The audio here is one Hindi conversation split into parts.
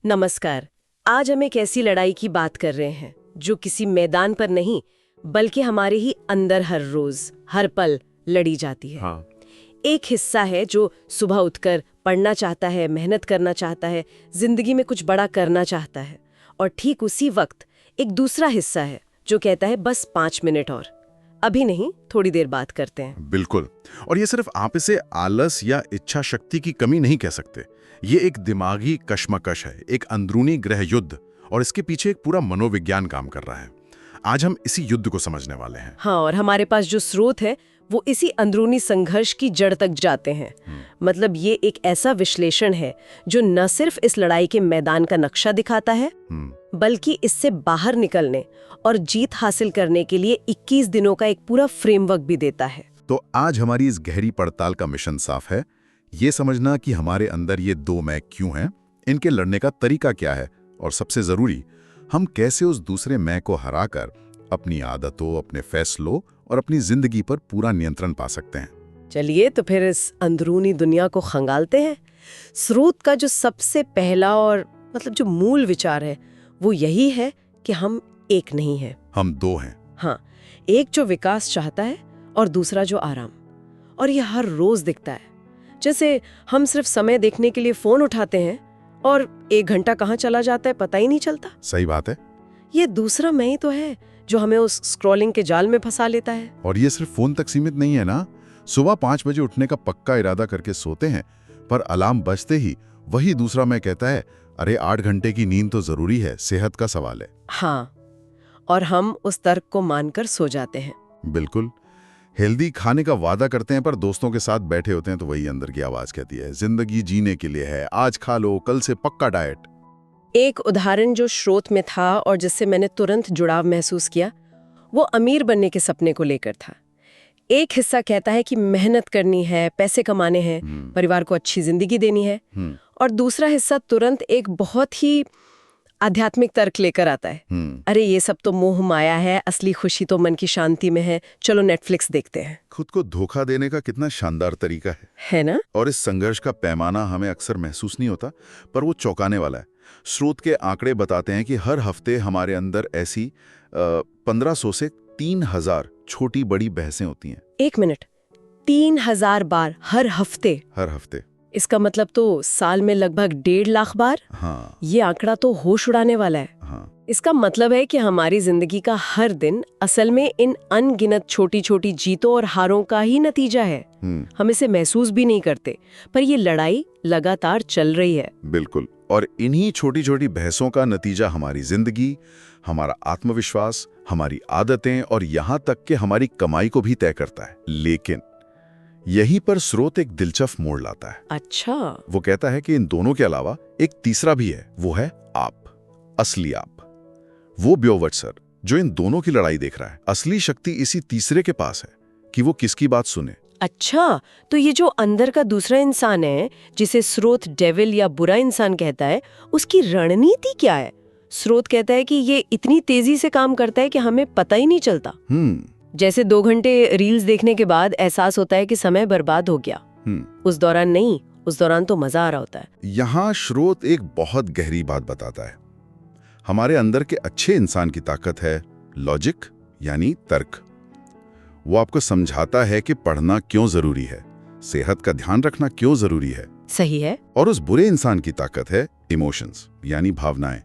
नमस्कार। आज हम एक ऐसी लड़ाई की बात कर रहे हैं जो किसी मैदान पर नहीं बल्कि हमारे ही अंदर हर रोज हर पल लड़ी जाती है। हाँ। एक हिस्सा है जो सुबह उठकर पढ़ना चाहता है, मेहनत करना चाहता है, जिंदगी में कुछ बड़ा करना चाहता है, और ठीक उसी वक्त एक दूसरा हिस्सा है जो कहता है बस 5 मिनट और, अभी नहीं, थोड़ी देर बात करते हैं। बिल्कुल। और ये सिर्फ आप इसे आलस या इच्छा शक्ति की कमी नहीं कह सकते। ये एक दिमागी कश्मकश है, एक अंदरूनी गृह युद्ध, और इसके पीछे एक पूरा मनोविज्ञान काम कर रहा है। आज हम इसी युद्ध को समझने वाले हैं। हाँ, और हमारे पास जो स्रोत है वो इसी अंदरूनी संघर्ष की जड़ तक जाते हैं। मतलब ये एक ऐसा विश्लेषण है जो न सिर्फ इस लड़ाई के मैदान का नक्शा दिखाता है बल्कि इससे बाहर निकलने और जीत हासिल करने के लिए 21 दिनों का एक पूरा फ्रेमवर्क भी देता है। तो आज हमारी इस गहरी पड़ताल का मिशन साफ है, ये समझना कि हमारे अंदर ये दो मैं क्यों हैं, इनके लड़ने का तरीका क्या है, और सबसे जरूरी, हम कैसे उस दूसरे मैं को हराकर अपनी आदतों, अपने फैसलों और अपनी जिंदगी पर पूरा नियंत्रण पा सकते हैं। चलिए तो फिर इस अंदरूनी दुनिया को खंगालते हैं। स्रोत का जो सबसे पहला और जो मूल विचार है वो यही है कि हम एक नहीं हैं, हम दो हैं। हाँ, एक जो विकास चाहता है और दूसरा जो आराम। और ये हर रोज दिखता है। जैसे हम सिर्फ समय देखने के लिए फोन उठाते हैं और 1 घंटा कहाँ चला जाता है पता ही नहीं चलता। सही बात है। ये दूसरा मैं ही तो है जो हमें उस स्क्रॉलिंग के जाल में फंसा लेता है। और ये सिर्फ फोन तक सीमित नहीं है ना। सुबह 5 बजे उठने का पक्का इरादा करके सोते हैं, पर अलार्म बजते ही वही दूसरा मैं कहता है, अरे 8 घंटे की नींद तो जरूरी है, सेहत का सवाल है। हाँ, और हम उस तर्क को मानकर सो जाते हैं। बिल्कुल। हेल्दी खाने का वादा करते हैं, पर दोस्तों के साथ बैठे होते हैं तो वही अंदर की आवाज कहती है, जिंदगी जीने के लिए है, आज खा लो, कल से पक्का डाइट। एक उदाहरण जो स्रोत में था और जिससे मैंने तुरंत जुड़ाव महसूस किया, वो अमीर बनने के सपने को लेकर था। एक हिस्सा कहता है कि मेहनत करनी है, पैसे कमाने हैं, परिवार को अच्छी जिंदगी देनी है, और दूसरा हिस्सा तुरंत एक बहुत ही आध्यात्मिक तर्क लेकर आता है, अरे ये सब तो मोह माया है, असली खुशी तो मन की शांति में है, चलो नेटफ्लिक्स देखते हैं। खुद को धोखा देने का कितना शानदार तरीका है ना? और इस संघर्ष का पैमाना हमें अक्सर महसूस नहीं होता, पर वो चौंकाने वाला है। स्रोत के आंकड़े बताते हैं कि हर हफ्ते हमारे अंदर ऐसी 1500 से 3000 छोटी बड़ी बहसें होती हैं। 1 मिनट, 3000 बार हर हफ्ते? हर हफ्ते। इसका मतलब तो साल में लगभग 1.5 लाख बार। हाँ। ये आंकड़ा तो होश उड़ाने वाला है। हाँ। इसका मतलब है कि हमारी जिंदगी का हर दिन असल में इन अनगिनत छोटी छोटी जीतों और हारों का ही नतीजा है। हम इसे महसूस भी नहीं करते, पर ये लड़ाई लगातार चल रही है। बिल्कुल। और इन्हीं छोटी छोटी बहसों का नतीजा हमारी जिंदगी, हमारा आत्मविश्वास, हमारी आदतें और यहाँ तक कि हमारी कमाई को भी तय करता है। लेकिन यहीं पर स्रोत एक दिलचस्प मोड़ लाता है। अच्छा। वो कहता है कि इन दोनों के अलावा एक तीसरा भी है, वो है आप, असली आप। वो ब्योवर्ट्सर जो इन दोनों की लड़ाई देख रहा है। असली शक्ति इसी तीसरे के पास है कि वो किसकी बात सुने। अच्छा, तो ये जो अंदर का दूसरा इंसान है, जिसे स्रोत डेविल या बुरा इंसान कहता है, उसकी रणनीति क्या है? स्रोत कहता है कि ये इतनी तेजी से काम करता है कि हमें पता ही नहीं चलता। जैसे 2 घंटे रील्स देखने के बाद एहसास होता है कि समय बर्बाद हो गया। उस दौरान नहीं, उस दौरान तो मजा आ रहा होता है। यहाँ स्रोत एक बहुत गहरी बात बताता है। हमारे अंदर के अच्छे इंसान की ताकत है लॉजिक, यानी तर्क। वो आपको समझाता है कि पढ़ना क्यों जरूरी है, सेहत का ध्यान रखना क्यों जरूरी है। सही है। और उस बुरे इंसान की ताकत है इमोशंस, यानी भावनाएं।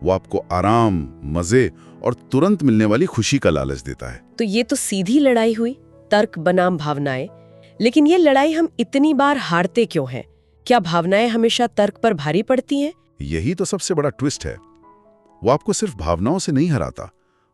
वो आपको आराम, मजे और तुरंत मिलने वाली खुशी का लालच देता है। तो ये तो सीधी लड़ाई हुई, तर्क बनाम भावनाएं। लेकिन ये लड़ाई हम इतनी बार हारते क्यों हैं? क्या भावनाएं हमेशा तर्क पर भारी पड़ती हैं? यही तो सबसे बड़ा ट्विस्ट है। वो आपको सिर्फ भावनाओं से नहीं हराता,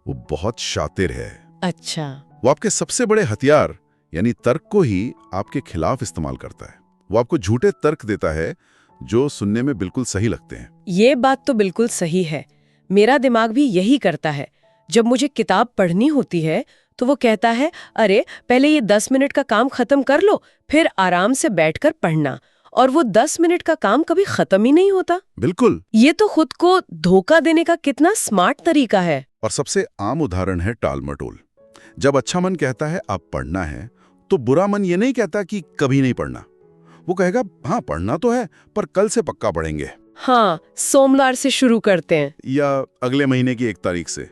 वो बहुत शातिर है। अच्छा। वो आपके सबसे बड़े हथियार यानी तर्क को ही आपके खिलाफ इस्तेमाल करता है। वो आपको झूठे तर्क देता है जो सुनने में बिल्कुल सही लगते हैं। ये बात तो बिल्कुल सही है। मेरा दिमाग भी यही करता है। जब मुझे किताब पढ़नी होती है तो वो कहता है, अरे पहले ये 10 मिनट का काम खत्म कर लो, फिर आराम से बैठकर पढ़ना। और वो 10 मिनट का काम कभी खत्म ही नहीं होता। बिल्कुल। ये तो खुद को धोखा देने का कितना स्मार्ट तरीका है। और सबसे आम उदाहरण है टाल मटोल। जब अच्छा मन कहता है अब पढ़ना है, तो बुरा मन ये नहीं कहता कि कभी नहीं पढ़ना। वो कहेगा हाँ पढ़ना तो है, पर कल से पक्का पढ़ेंगे। हाँ, सोमवार से शुरू करते हैं। या अगले महीने की 1 तारीख से।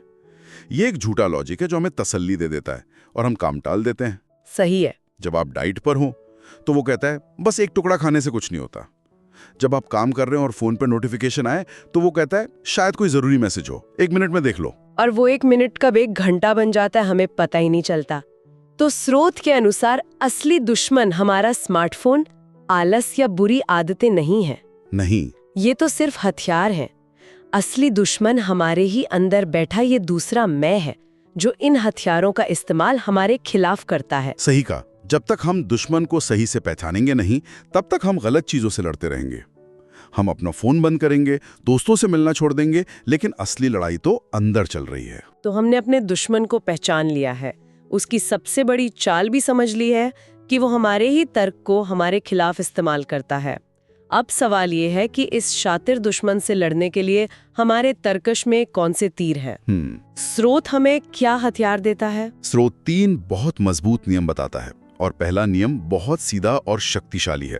ये एक झूठा लॉजिक है जो हमें तसल्ली दे देता है और हम काम टाल देते हैं। सही है। जब आप डाइट पर हो तो वो कहता है बस एक टुकड़ा खाने से कुछ नहीं होता। जब आप काम कर रहे हो और फोन पर नोटिफिकेशन आए तो वो कहता है शायद कोई जरूरी मैसेज हो, 1 मिनट में देख लो। और वो 1 मिनट कब 1 घंटा बन जाता है हमें पता ही नहीं चलता। तो स्रोत के अनुसार असली दुश्मन हमारा स्मार्टफोन, आलस या बुरी आदतें नहीं है। नहीं, ये तो सिर्फ हथियार है। असली दुश्मन हमारे ही अंदर बैठा ये दूसरा मैं है जो इन हथियारों का इस्तेमाल हमारे खिलाफ करता है। सही कहा। जब तक हम दुश्मन को सही से पहचानेंगे नहीं, तब तक हम गलत चीजों से लड़ते रहेंगे। हम अपना फोन बंद करेंगे, दोस्तों से मिलना छोड़ देंगे, लेकिन असली लड़ाई तो अंदर चल रही है। तो हमने अपने दुश्मन को पहचान लिया है, उसकी सबसे बड़ी चाल भी समझ ली है कि वो हमारे ही तर्क को हमारे खिलाफ इस्तेमाल करता है। अब सवाल ये है कि इस शातिर दुश्मन से लड़ने के लिए हमारे तर्कश में कौन से तीर हैं? स्रोत हमें क्या हथियार देता है? स्रोत 3 बहुत मजबूत नियम बताता है और पहला नियम बहुत सीधा और शक्तिशाली है।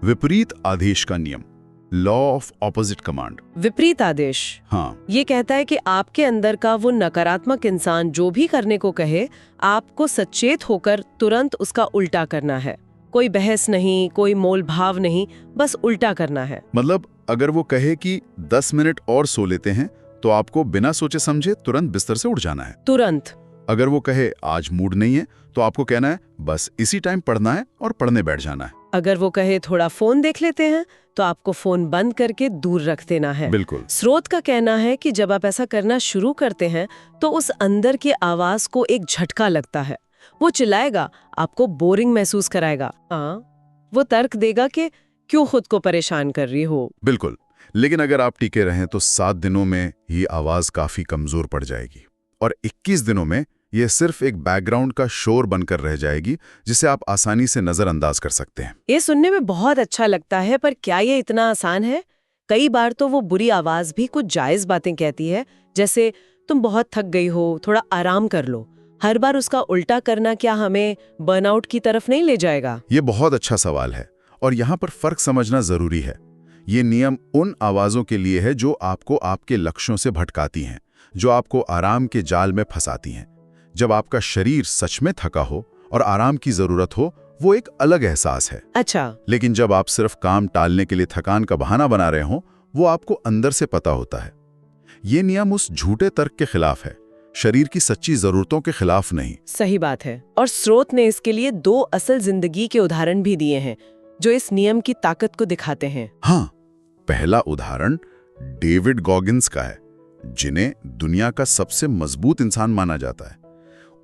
विपरीत आदेश का नियम, लॉ ऑफ ऑपोजिट कमांड। विपरीत आदेश, हाँ, ये कहता है कि आपके अंदर का वो नकारात्मक इंसान जो भी करने को कहे, आपको सचेत होकर तुरंत उसका उल्टा करना है। कोई बहस नहीं, कोई मोल भाव नहीं, बस उल्टा करना है। मतलब अगर वो कहे कि 10 मिनट और सो लेते हैं तो आपको बिना सोचे समझे तुरंत बिस्तर से उठ जाना है। तुरंत। अगर वो कहे आज मूड नहीं है तो आपको कहना है बस इसी टाइम पढ़ना है और पढ़ने बैठ जाना है। अगर वो कहे थोड़ा फोन देख लेते हैं तो आपको फोन बंद करके दूर रख देना है। बिल्कुल। स्रोत का कहना है कि जब आप ऐसा करना शुरू करते हैं तो उस अंदर की आवाज को एक झटका लगता है। वो चिल्लाएगा, आपको बोरिंग महसूस कराएगा। वो तर्क देगा कि क्यों खुद को परेशान कर रही हो। बिल्कुल। लेकिन अगर आप टिके रहें तो 7 दिनों में ये आवाज काफी कमजोर पड़ जाएगी और 21 दिनों में ये सिर्फ एक बैकग्राउंड का शोर बनकर रह जाएगी जिसे आप आसानी से नजरअंदाज कर सकते हैं। ये सुनने में बहुत अच्छा लगता है, पर क्या ये इतना आसान है? कई बार तो वो बुरी आवाज भी कुछ जायज बातें कहती है, जैसे तुम बहुत थक गई हो, थोड़ा आराम कर लो। हर बार उसका उल्टा करना क्या हमें बर्नआउट की तरफ नहीं ले जाएगा? ये बहुत अच्छा सवाल है और यहाँ पर फर्क समझना जरूरी है। ये नियम उन आवाजों के लिए है जो आपको आपके लक्ष्यों से भटकाती हैं, जो आपको आराम के जाल में फंसाती हैं। जब आपका शरीर सच में थका हो और आराम की जरूरत हो, वो एक अलग एहसास है। अच्छा। लेकिन जब आप सिर्फ काम टालने के लिए थकान का बहाना बना रहे हो, वो आपको अंदर से पता होता है। ये नियम उस झूठे तर्क के खिलाफ है, शरीर की सच्ची जरूरतों के खिलाफ नहीं। सही बात है। और स्रोत ने इसके लिए 2 असल जिंदगी के उदाहरण भी दिए हैं जो इस नियम की ताकत को दिखाते हैं। हाँ, पहला उदाहरण डेविड गॉगिन्स का है, जिन्हें दुनिया का सबसे मजबूत इंसान माना जाता है।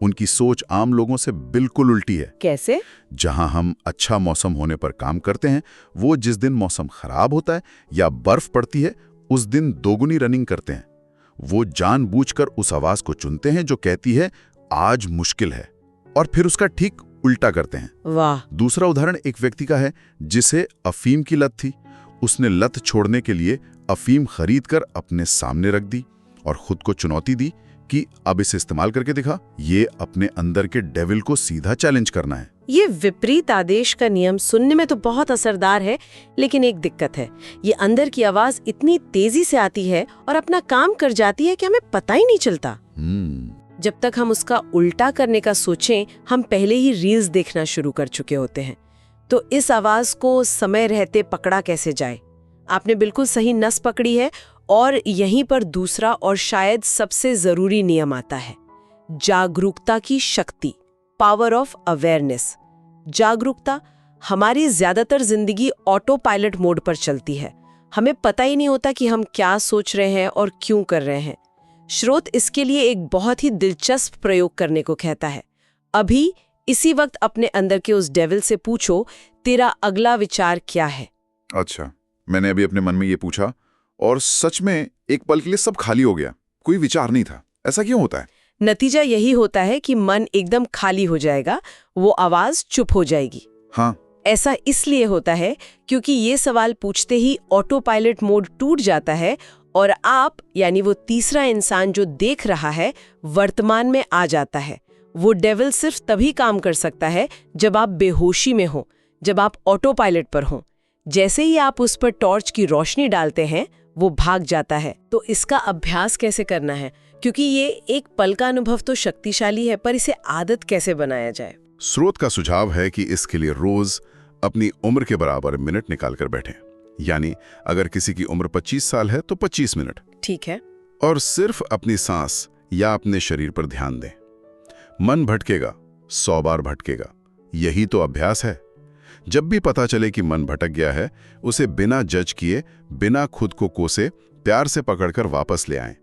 उनकी सोच आम लोगों से बिल्कुल उल्टी है। कैसे? जहां हम अच्छा मौसम होने पर काम करते हैं, वो जिस दिन मौसम खराब होता है या बर्फ पड़ती है, उस दिन दोगुनी रनिंग करते हैं। वो जानबूझकर उस आवाज को चुनते हैं जो कहती है आज मुश्किल है, और फिर उसका ठीक उल्टा करते हैं। वाह। दूसरा उदाहरण एक व्यक्ति का है जिसे अफीम की लत थी। उसने लत छोड़ने के लिए अफीम खरीदकर अपने सामने रख दी और खुद को चुनौती दी कि अब इसे इस्तेमाल करके दिखा। ये अपने अंदर के डेविल को सीधा चैलेंज करना है। ये विपरीत आदेश का नियम सुनने में तो बहुत असरदार है, लेकिन एक दिक्कत है। ये अंदर की आवाज इतनी तेजी से आती है और अपना काम कर जाती है कि हमें पता ही नहीं चलता। जब तक हम उसका उल्टा करने का सोचें, हम पहले ही रील्स देखना शुरू कर चुके होते हैं। तो इस आवाज को समय रहते पकड़ा कैसे जाए? आपने बिल्कुल सही नस पकड़ी है, और यहीं पर दूसरा और शायद सबसे जरूरी नियम आता है, जागरूकता की शक्ति, पावर ऑफ अवेयरनेस। जागरूकता। हमारी ज्यादातर जिंदगी ऑटो पायलट मोड पर चलती है। हमें पता ही नहीं होता कि हम क्या सोच रहे हैं और क्यों कर रहे हैं। स्रोत इसके लिए एक बहुत ही दिलचस्प प्रयोग करने को कहता है। अभी इसी वक्त अपने अंदर के उस डेविल से पूछो, तेरा अगला विचार क्या है? अच्छा, मैंने अभी अपने मन में ये पूछा और सच में एक पल के लिए सब खाली हो गया, कोई विचार नहीं था। ऐसा क्यों होता है? नतीजा यही होता है कि मन एकदम खाली हो जाएगा, वो आवाज चुप हो जाएगी। हाँ, ऐसा इसलिए होता है क्योंकि ये सवाल पूछते ही ऑटो पायलट मोड टूट जाता है और आप, यानी वो तीसरा इंसान जो देख रहा है, वर्तमान में आ जाता है। वो डेविल सिर्फ तभी काम कर सकता है जब आप बेहोशी में हो, जब आप ऑटो पायलट पर हो। जैसे ही आप उस पर टॉर्च की रोशनी डालते हैं वो भाग जाता है। तो इसका अभ्यास कैसे करना है, क्योंकि ये एक पल का अनुभव तो शक्तिशाली है, पर इसे आदत कैसे बनाया जाए? स्रोत का सुझाव है कि इसके लिए रोज अपनी उम्र के बराबर मिनट निकाल कर बैठें। यानी अगर किसी की उम्र 25 साल है तो 25 मिनट। ठीक है। और सिर्फ अपनी सांस या अपने शरीर पर ध्यान दें। मन भटकेगा, 100 बार भटकेगा, यही तो अभ्यास है। जब भी पता चले कि मन भटक गया है, उसे बिना जज किए, बिना खुद को कोसे, प्यार से पकड़कर वापस ले आएं।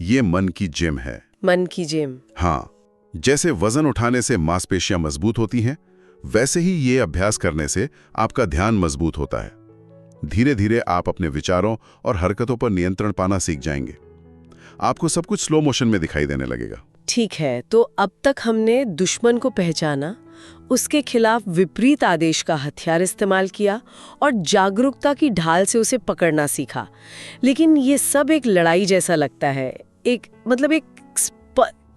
ये मन की जिम है। मन की जिम। हाँ, जैसे वजन उठाने से मांसपेशियां मजबूत होती हैं, वैसे ही ये अभ्यास करने से आपका ध्यान मजबूत होता है। धीरे धीरे आप अपने विचारों और हरकतों पर नियंत्रण पाना सीख जाएंगे। आपको सब कुछ स्लो मोशन में दिखाई देने लगेगा। ठीक है, तो अब तक हमने दुश्मन को पहचाना, उसके खिलाफ विपरीत आदेश का हथियार इस्तेमाल किया और जागरूकता की ढाल से उसे पकड़ना सीखा। लेकिन ये सब एक लड़ाई जैसा लगता है, एक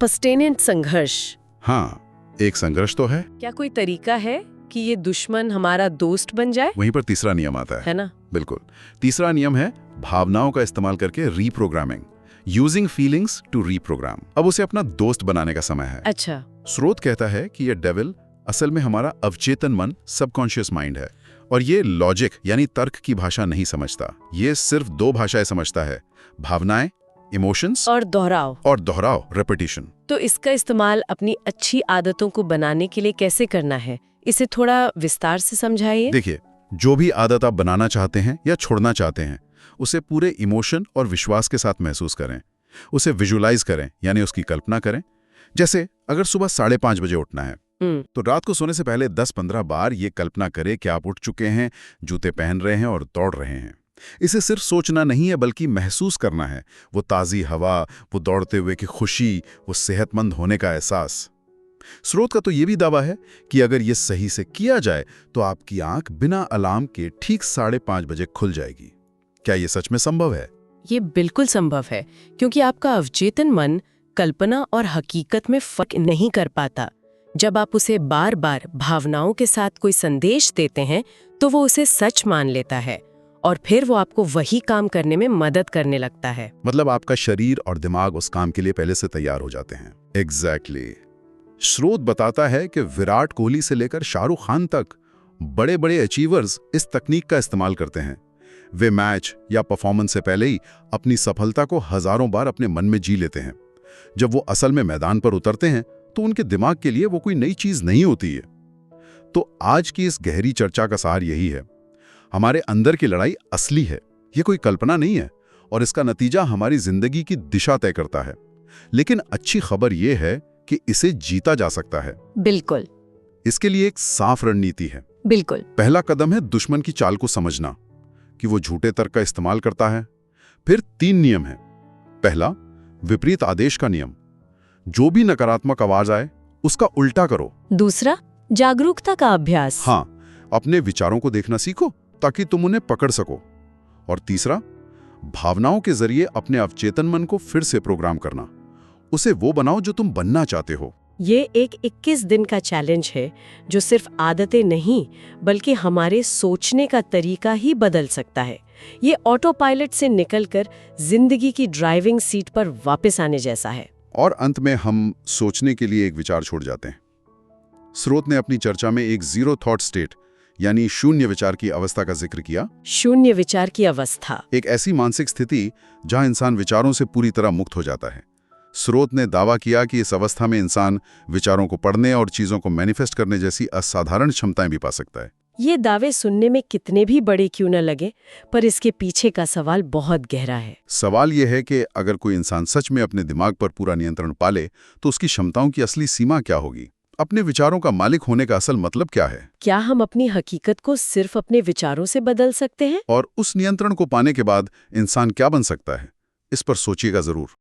सस्टेनेंट संघर्ष। हाँ, एक संघर्ष तो है। क्या कोई तरीका है कि ये दुश्मन हमारा दोस्त बन जाए? वहीं पर तीसरा नियम आता है ना? बिल्कुल। तीसरा नियम है भावनाओं का इस्तेमाल करके reprogramming. Using feelings to reprogram. अब उसे अपना दोस्त बनाने का समय है। अच्छा। स्रोत कहता है कि ये डेविल असल में हमारा अवचेतन मन, सबकॉन्शियस माइंड है। और ये लॉजिक यानी तर्क की भाषा नहीं समझता। ये सिर्फ 2 भाषाएं समझता है, भावनाएं, इमोशंस, और दोहराव, रेपिटेशन। तो इसका इस्तेमाल अपनी अच्छी आदतों को बनाने के लिए कैसे करना है, इसे थोड़ा विस्तार से समझाइए। देखिए, जो भी आदत आप बनाना चाहते हैं या छोड़ना चाहते हैं, उसे पूरे इमोशन और विश्वास के साथ महसूस करें। उसे विजुलाइज करें, यानी उसकी कल्पना करें। जैसे अगर सुबह 5:30 बजे उठना है, तो रात को सोने से पहले 10-15 बार ये कल्पना करें कि आप उठ चुके हैं, जूते पहन रहे हैं और दौड़ रहे हैं। इसे सिर्फ सोचना नहीं है, बल्कि महसूस करना है। वो ताज़ी हवा, वो दौड़ते हुए की खुशी, वो सेहतमंद होने का एहसास। स्रोत का तो ये भी दावा है कि अगर ये सही से किया जाए तो आपकी आंख बिना अलार्म के ठीक 5:30 बजे खुल जाएगी। क्या ये सच में संभव है? ये बिल्कुल संभव है, क्योंकि आपका अवचेतन मन कल्पना और हकीकत में फर्क नहीं कर पाता। जब आप उसे बार बार भावनाओं के साथ कोई संदेश देते हैं तो वो उसे सच मान लेता है और फिर वो आपको वही काम करने में मदद करने लगता है। मतलब आपका शरीर और दिमाग उस काम के लिए पहले से तैयार हो जाते हैं। एग्जैक्टली। स्रोत बताता है कि विराट कोहली से लेकर शाहरुख खान तक बड़े बड़े अचीवर्स इस तकनीक का इस्तेमाल करते हैं। वे मैच या परफॉर्मेंस से पहले ही अपनी सफलता को हजारों बार अपने मन में जी लेते हैं। जब वो असल में मैदान पर उतरते हैं तो उनके दिमाग के लिए वो कोई नई चीज नहीं होती है। तो आज की इस गहरी चर्चा का सार यही है, हमारे अंदर की लड़ाई असली है, ये कोई कल्पना नहीं है, और इसका नतीजा हमारी जिंदगी की दिशा तय करता है। लेकिन अच्छी खबर यह है कि इसे जीता जा सकता है। बिल्कुल। इसके लिए एक साफ रणनीति है। बिल्कुल। पहला कदम है दुश्मन की चाल को समझना कि वो झूठे तर्क का इस्तेमाल करता है। फिर 3 नियम हैं। पहला, विपरीत आदेश का नियम। जो भी नकारात्मक आवाज आए उसका उल्टा करो। दूसरा, जागरूकता का अभ्यास। हाँ, अपने विचारों को देखना सीखो ताकि तुम उन्हें पकड़ सको। और तीसरा, भावनाओं के जरिए अपने अवचेतन मन को फिर से प्रोग्राम करना। उसे वो बनाओ जो तुम बनना चाहते हो। ये एक 21 दिन का चैलेंज है जो सिर्फ आदतें नहीं बल्कि हमारे सोचने का तरीका ही बदल सकता है। ये ऑटो पायलट से निकलकर जिंदगी की ड्राइविंग सीट पर वापस आने जैसा है। और अंत में हम सोचने के लिए एक विचार छोड़ जाते हैं। स्रोत ने अपनी चर्चा में एक जीरो थॉट स्टेट यानी शून्य विचार की अवस्था का जिक्र किया। शून्य विचार की अवस्था एक ऐसी मानसिक स्थिति जहां इंसान विचारों से पूरी तरह मुक्त हो जाता है। स्रोत ने दावा किया कि इस अवस्था में इंसान विचारों को पढ़ने और चीजों को मैनिफेस्ट करने जैसी असाधारण क्षमताएं भी पा सकता है। ये दावे सुनने में कितने भी बड़े क्यों न लगे, पर इसके पीछे का सवाल बहुत गहरा है। सवाल यह है कि अगर कोई इंसान सच में अपने दिमाग पर पूरा नियंत्रण पाले तो उसकी क्षमताओं की असली सीमा क्या होगी? अपने विचारों का मालिक होने का असल मतलब क्या है? क्या हम अपनी हकीकत को सिर्फ अपने विचारों से बदल सकते हैं? और उस नियंत्रण को पाने के बाद इंसान क्या बन सकता है? इस पर सोचिएगा जरूर।